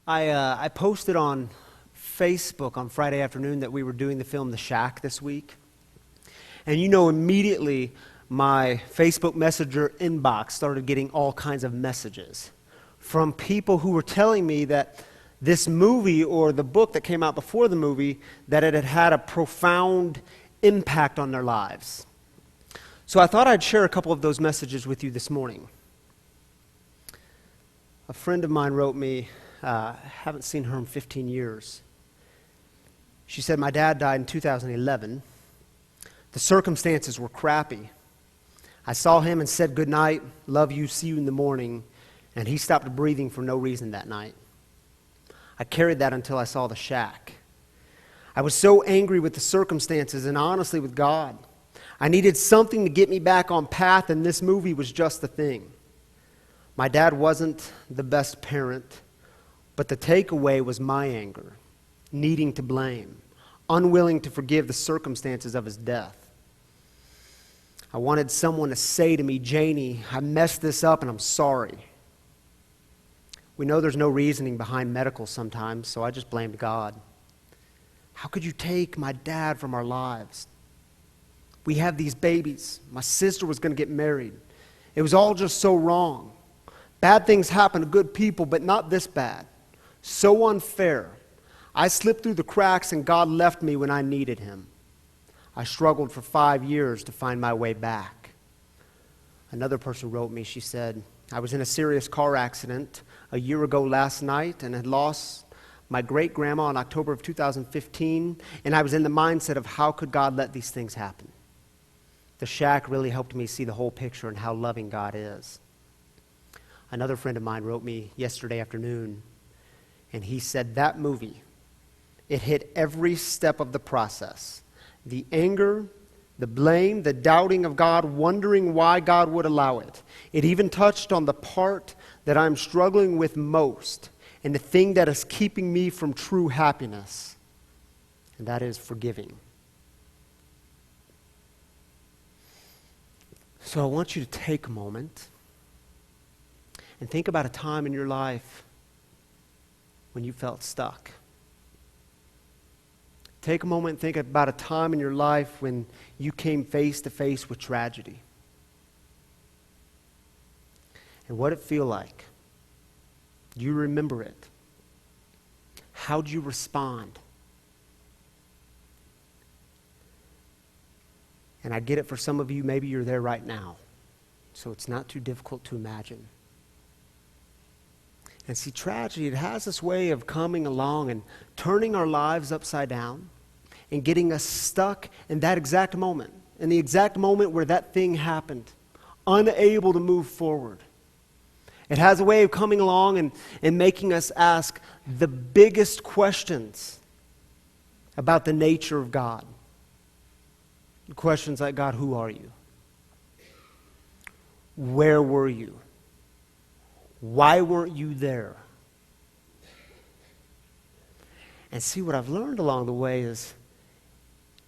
I posted on Facebook on Friday afternoon that we were doing the film The Shack this week. And immediately my Facebook Messenger inbox started getting all kinds of messages from people who were telling me that this movie or the book that came out before the movie, that it had had a profound impact on their lives. So I thought I'd share a couple of those messages with you this morning. A friend of mine wrote me, haven't seen her in 15 years. She said, my dad died in 2011. The circumstances were crappy. I saw him and said goodnight, love you, see you in the morning, and he stopped breathing for no reason that night. I carried that until I saw The Shack. I was so angry with the circumstances and honestly with God. I needed something to get me back on path, and this movie was just the thing. My dad wasn't the best parent, but the takeaway was my anger, needing to blame, unwilling to forgive the circumstances of his death. I wanted someone to say to me, Janie, I messed this up and I'm sorry. We know there's no reasoning behind medical sometimes, so I just blamed God. How could you take my dad from our lives? We have these babies. My sister was going to get married. It was all just so wrong. Bad things happen to good people, but not this bad. So unfair. I slipped through the cracks and God left me when I needed him. I struggled for 5 years to find my way back. Another person wrote me, she said, I was in a serious car accident a year ago last night and had lost my great-grandma in October of 2015, and I was in the mindset of how could God let these things happen? The Shack really helped me see the whole picture and how loving God is. Another friend of mine wrote me yesterday afternoon, and he said that movie, it hit every step of the process. The anger, the blame, the doubting of God, wondering why God would allow it. It even touched on the part that I'm struggling with most and the thing that is keeping me from true happiness, and that is forgiving. So I want you to take a moment and think about a time in your life when you felt stuck. Take a moment and think about a time in your life when you came face to face with tragedy. And what did it feel like? Do you remember it? How'd you respond? And I get it for some of you, maybe you're there right now. So it's not too difficult to imagine. And see, tragedy, it has this way of coming along and turning our lives upside down and getting us stuck in that exact moment, in the exact moment where that thing happened, unable to move forward. It has a way of coming along and making us ask the biggest questions about the nature of God. Questions like, God, who are you? Where were you? Why weren't you there? And see, what I've learned along the way is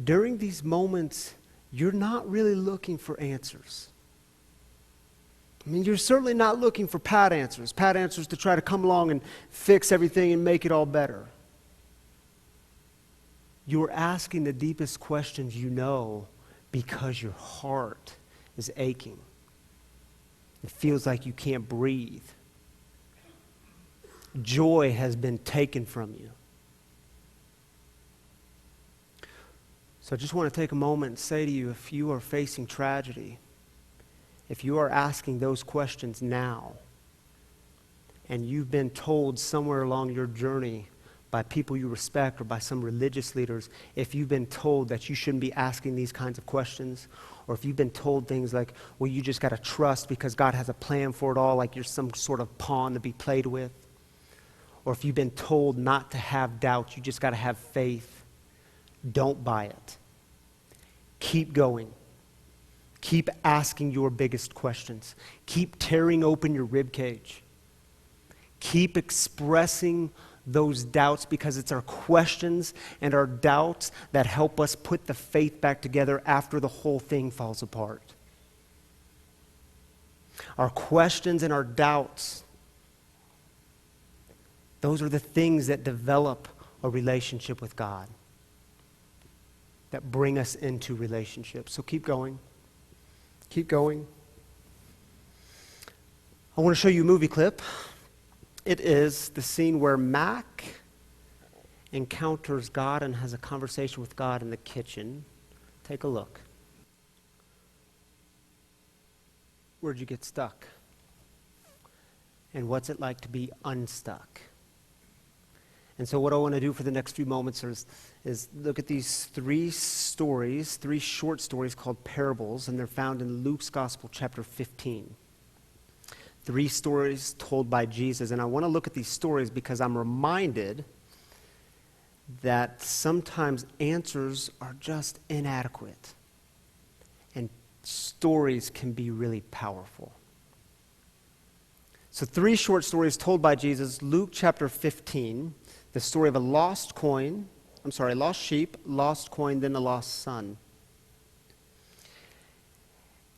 during these moments, you're not really looking for answers. I mean, you're certainly not looking for pat answers to try to come along and fix everything and make it all better. You're asking the deepest questions you know because your heart is aching. It feels like you can't breathe. Joy has been taken from you. So I just want to take a moment and say to you, if you are facing tragedy, if you are asking those questions now, and you've been told somewhere along your journey by people you respect or by some religious leaders, if you've been told that you shouldn't be asking these kinds of questions, or if you've been told things like, well, you just got to trust because God has a plan for it all, like you're some sort of pawn to be played with, or if you've been told not to have doubt, you just got to have faith, don't buy it. Keep going. Keep asking your biggest questions. Keep tearing open your rib cage. Keep expressing those doubts because it's our questions and our doubts that help us put the faith back together after the whole thing falls apart. Our questions and our doubts Those are the things that develop a relationship with God, that bring us into relationships. So keep going. Keep going. I want to show you a movie clip. It is the scene where Mac encounters God and has a conversation with God in the kitchen. Take a look. Where'd you get stuck? And what's it like to be unstuck? And so what I want to do for the next few moments is look at these three short stories called parables, and they're found in Luke's Gospel, chapter 15. 3 stories told by Jesus. And I want to look at these stories because I'm reminded that sometimes answers are just inadequate. And stories can be really powerful. So 3 short stories told by Jesus. Luke chapter 15, the story of a lost sheep, lost coin, then a lost son.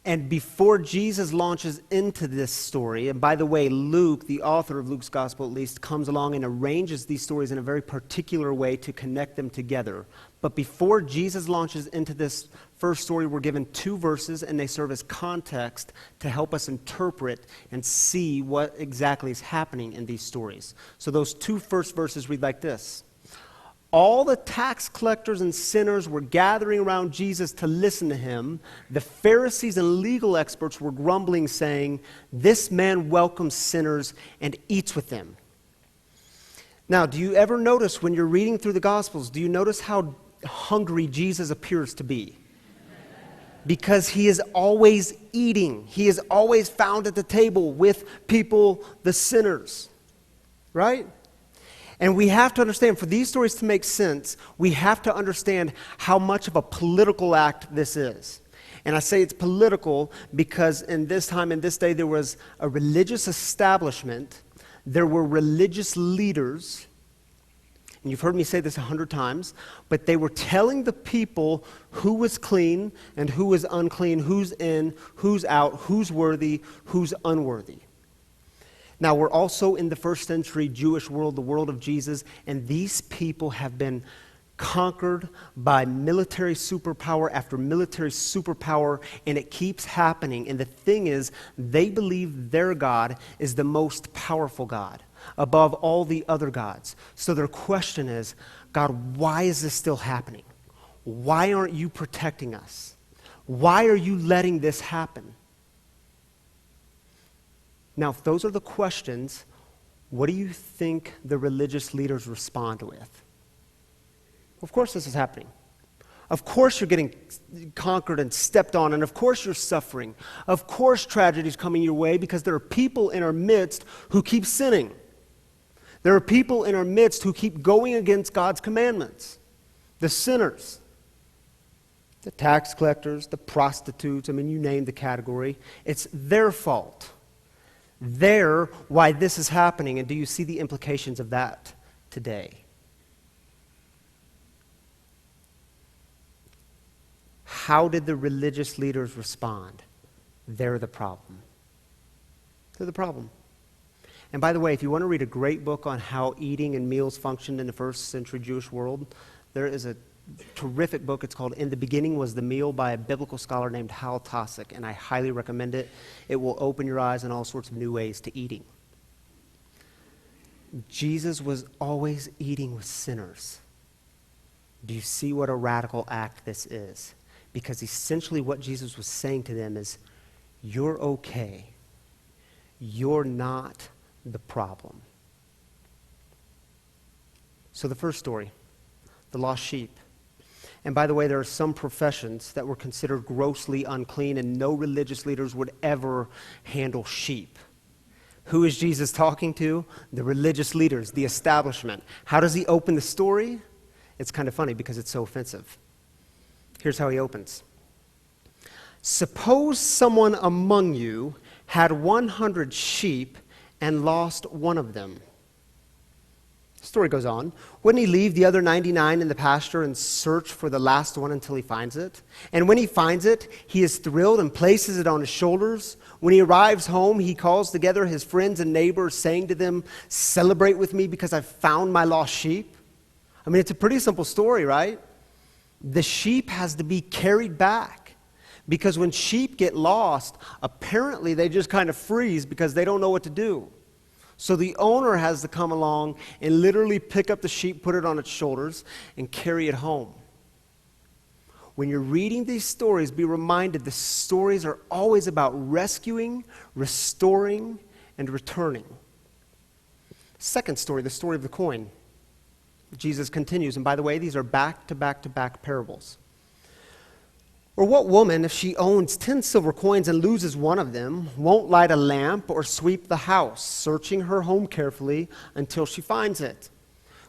And before Jesus launches into this story, and by the way, Luke, the author of Luke's Gospel at least, comes along and arranges these stories in a very particular way to connect them together. But before Jesus launches into this first story, we're given 2 verses, and they serve as context to help us interpret and see what exactly is happening in these stories. So those 2 first verses read like this. All the tax collectors and sinners were gathering around Jesus to listen to him. The Pharisees and legal experts were grumbling, saying, "This man welcomes sinners and eats with them." Now, do you ever notice when you're reading through the Gospels, do you notice how hungry Jesus appears to be? Because he is always eating. He is always found at the table with people, the sinners. Right? And we have to understand, for these stories to make sense, we have to understand how much of a political act this is. And I say it's political because in this time, in this day, there was a religious establishment. There were religious leaders. And you've heard me say this 100 times, but they were telling the people who was clean and who was unclean, who's in, who's out, who's worthy, who's unworthy. Now, we're also in the first century Jewish world, the world of Jesus, and these people have been conquered by military superpower after military superpower, and it keeps happening. And the thing is, they believe their God is the most powerful God above all the other gods. So their question is, God, why is this still happening? Why aren't you protecting us? Why are you letting this happen? Now, if those are the questions, what do you think the religious leaders respond with? Of course this is happening. Of course you're getting conquered and stepped on, and of course you're suffering. Of course tragedy is coming your way because there are people in our midst who keep sinning. There are people in our midst who keep going against God's commandments. The sinners, the tax collectors, the prostitutes, you name the category. It's their fault. They're why this is happening. And do you see the implications of that today? How did the religious leaders respond? They're the problem. They're the problem. And by the way, if you want to read a great book on how eating and meals functioned in the first century Jewish world, there is a terrific book. It's called In the Beginning Was the Meal by a biblical scholar named Hal Tosick, and I highly recommend it. It will open your eyes in all sorts of new ways to eating. Jesus was always eating with sinners. Do you see what a radical act this is? Because essentially what Jesus was saying to them is, you're okay. You're not the problem. So the first story, the lost sheep. And by the way, there are some professions that were considered grossly unclean, and no religious leaders would ever handle sheep. Who is Jesus talking to? The religious leaders, the establishment. How does he open the story? It's kind of funny because it's so offensive. Here's how he opens. Suppose someone among you had 100 sheep and lost one of them. Story goes on. Wouldn't he leave the other 99 in the pasture and search for the last one until he finds it? And when he finds it, he is thrilled and places it on his shoulders. When he arrives home, he calls together his friends and neighbors, saying to them, "Celebrate with me because I've found my lost sheep." I mean, it's a pretty simple story, right? The sheep has to be carried back because when sheep get lost, apparently they just kind of freeze because they don't know what to do. So the owner has to come along and literally pick up the sheep, put it on its shoulders, and carry it home. When you're reading these stories, be reminded the stories are always about rescuing, restoring, and returning. Second story, the story of the coin. Jesus continues, and by the way, these are back-to-back-to-back parables. Or what woman, if she owns 10 silver coins and loses one of them, won't light a lamp or sweep the house, searching her home carefully until she finds it?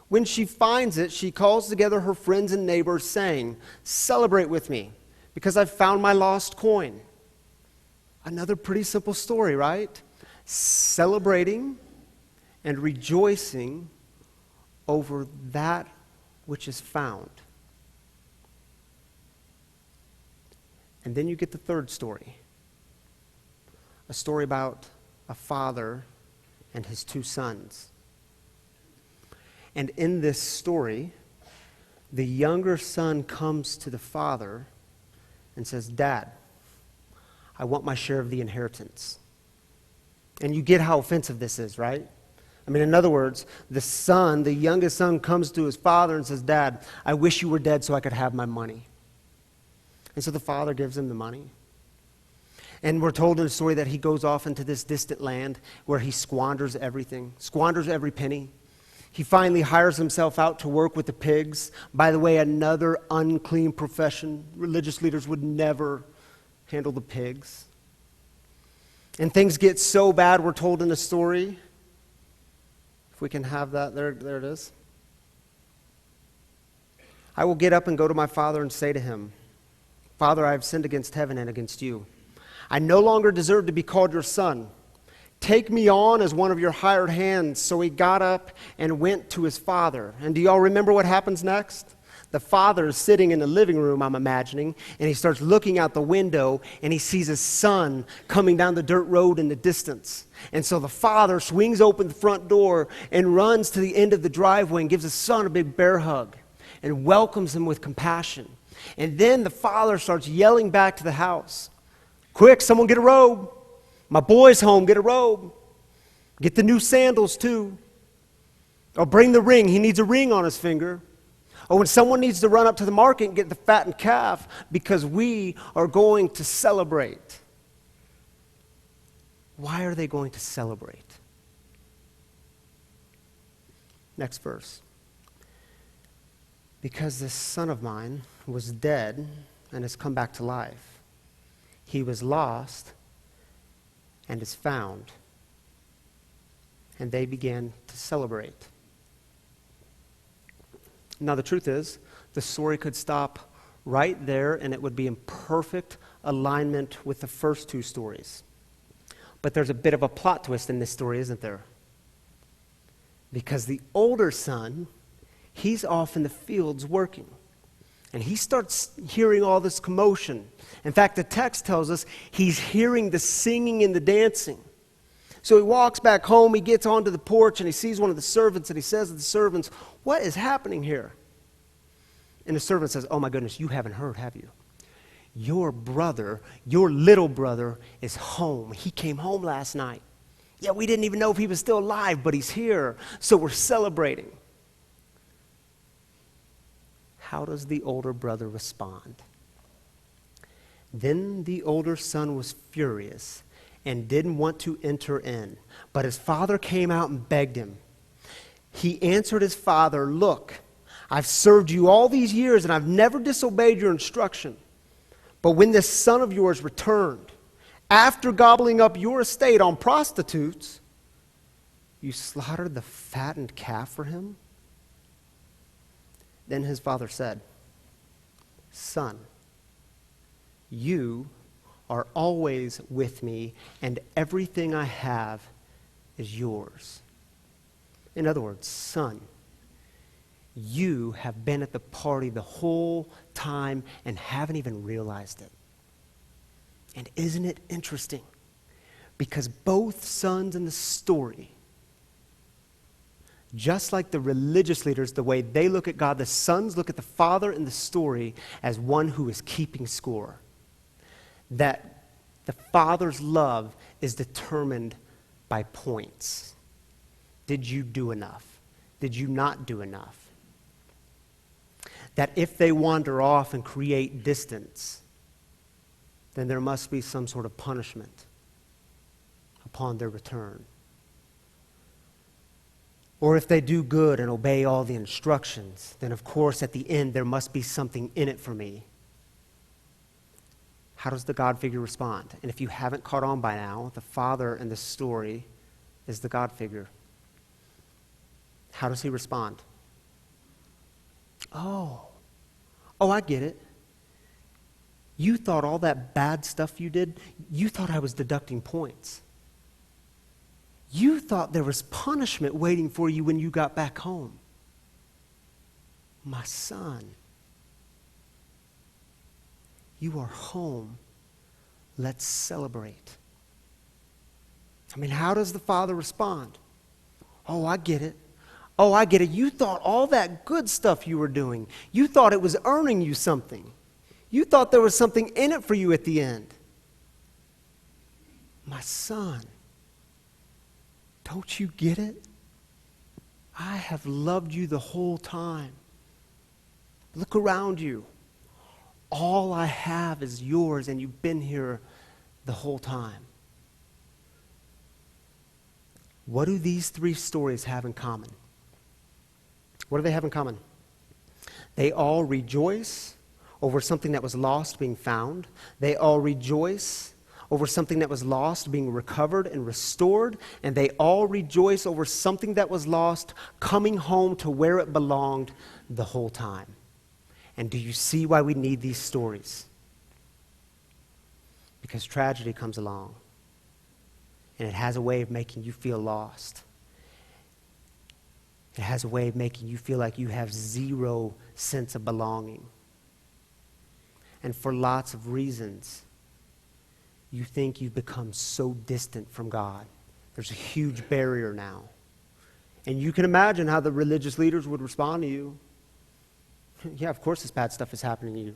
When she finds it, she calls together her friends and neighbors, saying, "Celebrate with me, because I've found my lost coin." Another pretty simple story, right? Celebrating and rejoicing over that which is found. And then you get the third story, a story about a father and his two sons. And in this story, the younger son comes to the father and says, "Dad, I want my share of the inheritance." And you get how offensive this is, right? I mean, in other words, the youngest son comes to his father and says, "Dad, I wish you were dead so I could have my money." And so the father gives him the money. And we're told in the story that he goes off into this distant land where he squanders everything, squanders every penny. He finally hires himself out to work with the pigs. By the way, another unclean profession. Religious leaders would never handle the pigs. And things get so bad, we're told in the story. If we can have that, there it is. "I will get up and go to my father and say to him, 'Father, I have sinned against heaven and against you. I no longer deserve to be called your son. Take me on as one of your hired hands.' So he got up and went to his father." And do y'all remember what happens next? The father is sitting in the living room, I'm imagining, and he starts looking out the window, and he sees his son coming down the dirt road in the distance. And so the father swings open the front door and runs to the end of the driveway and gives his son a big bear hug and welcomes him with compassion. And then the father starts yelling back to the house, "Quick, someone get a robe. My boy's home, get a robe. Get the new sandals too. Or bring the ring. He needs a ring on his finger. Or when someone needs to run up to the market and get the fattened calf because we are going to celebrate." Why are they going to celebrate? Next verse. "Because this son of mine was dead and has come back to life. He was lost and is found." And they began to celebrate. Now, the truth is, the story could stop right there and it would be in perfect alignment with the first two stories. But there's a bit of a plot twist in this story, isn't there? Because the older son, he's off in the fields working. And he starts hearing all this commotion. In fact, the text tells us he's hearing the singing and the dancing. So he walks back home, he gets onto the porch, and he sees one of the servants, and he says to the servants, "What is happening here?" And the servant says, "Oh my goodness, you haven't heard, have you? Your brother, your little brother, is home. He came home last night. Yeah, we didn't even know if he was still alive, but he's here, so we're celebrating." How does the older brother respond? "Then the older son was furious and didn't want to enter in, but his father came out and begged him. He answered his father, 'Look, I've served you all these years and I've never disobeyed your instruction. But when this son of yours returned, after gobbling up your estate on prostitutes, you slaughtered the fattened calf for him?' Then his father said, 'Son, you are always with me, and everything I have is yours.'" In other words, son, You have been at the party the whole time and haven't even realized it. And isn't it interesting? Because both sons in the story, just like the religious leaders, the way they look at God, the sons look at the father in the story as one who is keeping score. That the father's love is determined by points. Did you do enough? Did you not do enough? That if they wander off and create distance, then there must be some sort of punishment upon their return. Or if they do good and obey all the instructions, then of course at the end there must be something in it for me. How does the God figure respond? And if you haven't caught on by now, the father in the story is the God figure. How does he respond? Oh, I get it. You thought all that bad stuff you did, you thought I was deducting points. You thought there was punishment waiting for you when you got back home. My son, you are home. Let's celebrate. I mean, how does the father respond? Oh, I get it. Oh, I get it. You thought all that good stuff you were doing, you thought it was earning you something. You thought there was something in it for you at the end. My son, don't you get it? I have loved you the whole time. Look around you. All I have is yours, and you've been here the whole time. What do these three stories have in common? What do they have in common? They all rejoice over something that was lost being found. They all rejoice over something that was lost being recovered and restored. And they all rejoice over something that was lost coming home to where it belonged the whole time. And do you see why we need these stories? Because tragedy comes along, and it has a way of making you feel lost. It has a way of making you feel like you have zero sense of belonging. And for lots of reasons, you think you've become so distant from God. There's a huge barrier now. And you can imagine how the religious leaders would respond to you. Yeah, of course this bad stuff is happening to you.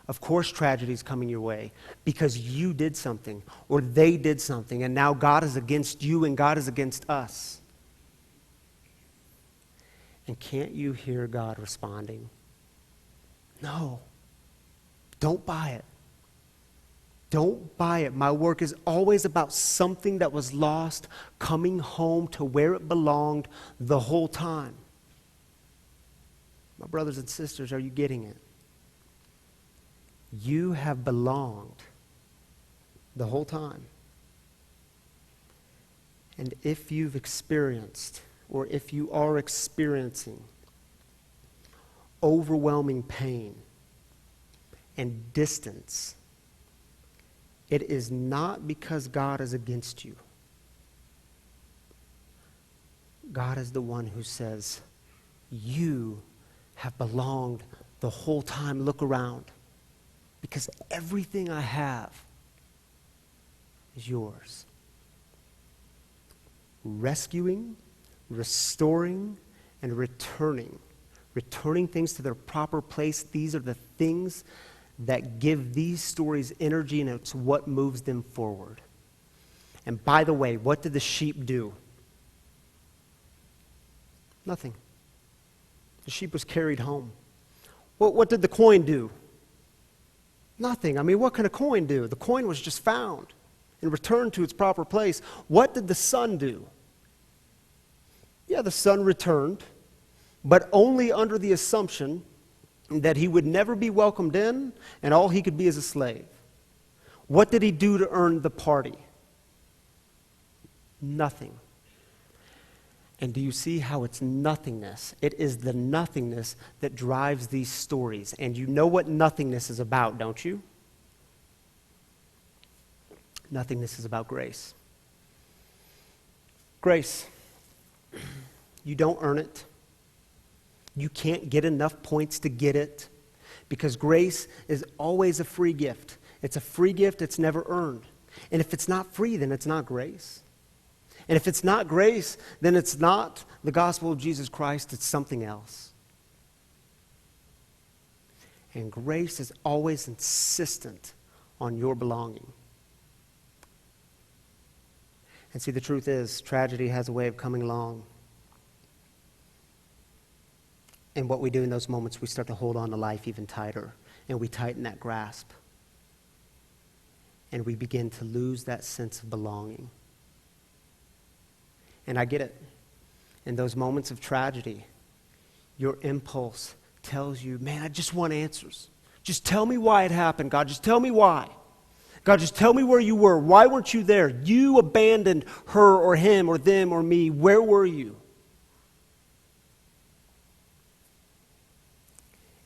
Of course tragedy is coming your way because you did something or they did something, and now God is against you and God is against us. And can't you hear God responding? No. Don't buy it. Don't buy it. My work is always about something that was lost coming home to where it belonged the whole time. My brothers and sisters, are you getting it? You have belonged the whole time. And if you've experienced, or if you are experiencing overwhelming pain and distance, it is not because God is against you. God is the one who says, you have belonged the whole time. Look around, because everything I have is yours. Rescuing, restoring, and returning things to their proper place. These are the things that give these stories energy, and it's what moves them forward. And by the way, what did the sheep do? Nothing. The sheep was carried home. What did the coin do? Nothing. I mean, what can a coin do? The coin was just found and returned to its proper place. What did the son do? Yeah, the son returned, but only under the assumption that he would never be welcomed in and all he could be is a slave. What did he do to earn the party? Nothing. And do you see how it's nothingness? It is the nothingness that drives these stories. And you know what nothingness is about, don't you? Nothingness is about grace. Grace. You don't earn it. You can't get enough points to get it, because grace is always a free gift. It's a free gift, it's never earned. And if it's not free, then it's not grace. And if it's not grace, then it's not the gospel of Jesus Christ, it's something else. And grace is always insistent on your belonging. And see, the truth is, tragedy has a way of coming along. And what we do in those moments, we start to hold on to life even tighter. And we tighten that grasp. And we begin to lose that sense of belonging. And I get it. In those moments of tragedy, your impulse tells you, man, I just want answers. Just tell me why it happened, God. Just tell me why. God, just tell me where you were. Why weren't you there? You abandoned her or him or them or me. Where were you?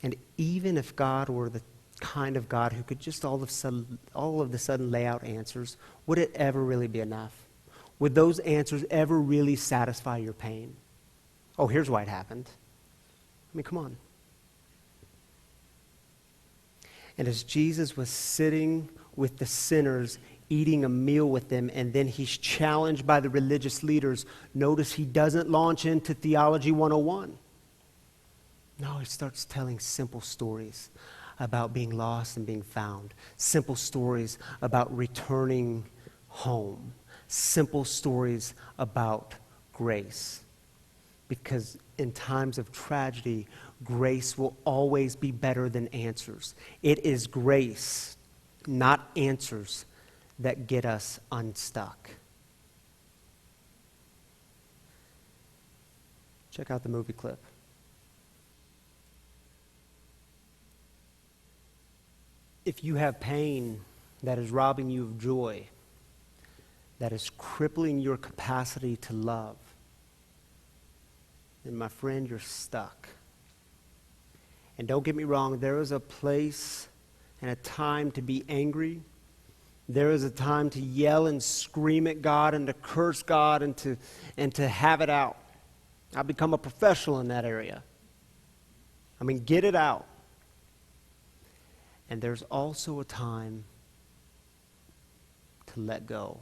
And even if God were the kind of God who could just all of a sudden lay out answers, would it ever really be enough? Would those answers ever really satisfy your pain? Oh, here's why it happened. I mean, come on. And as Jesus was sitting with the sinners, eating a meal with them, and then he's challenged by the religious leaders, notice he doesn't launch into Theology 101. No, he starts telling simple stories about being lost and being found. Simple stories about returning home. Simple stories about grace. Because in times of tragedy, grace will always be better than answers. It is grace, not answers, that get us unstuck. Check out the movie clip. If you have pain that is robbing you of joy, that is crippling your capacity to love, then my friend, you're stuck. And don't get me wrong, there is a place and a time to be angry. There is a time to yell and scream at God and to curse God and to have it out. I've become a professional in that area. I mean, get it out. And there's also a time to let go.